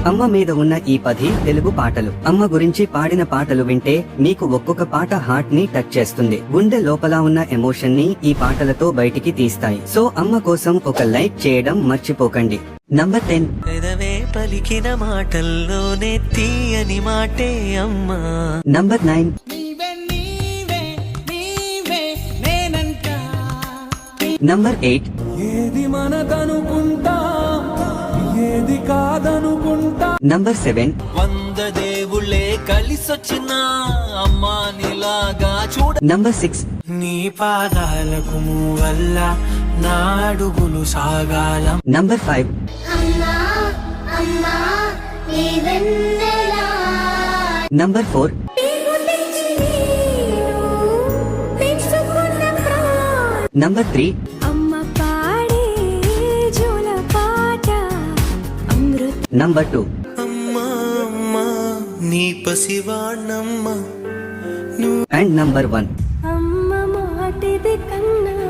అమ్మ మీద ఉన్న ఈ 10 తెలుగు పాటలు. అమ్మ గురించి పాడిన పాటలు వింటే మీకు ఒక్కొక్క పాట హార్ట్ ని టచ్ చేస్తుంది. గుండె లోపల ఉన్న ఎమోషన్ ని ఈ పాటలతో బయటికి తీస్తాయి. సో అమ్మ కోసం ఒక లైక్ చేయడం మర్చిపోకండి. నంబర్ 10. పెదవే పలికిన మాటల్లోనే తీయని మాటే అమ్మా. నంబర్ 9. నంబర్ 8. ఏది మనదనుకుంటా ఏది కాదనుకుంటా. నంబర్ 7. 100 దేవుళ్ళే కలిసొచ్చిన అమ్మా నీలాగా చూడ. నంబర్ 6. నీ పాదాలకు వల్ల నా అడుగులు సాగాల. నంబర్ 5. అమ్మా అమ్మా నీ వెన్నెలా. నంబర్ 4. నంబర్ 3. అమ్మ పాడే జోల పాట అమృత. నంబర్ 2. అమ్మా అమ్మా నీ పసివాణమ్మ. And number 1. అమ్మ మాటిది కన్నా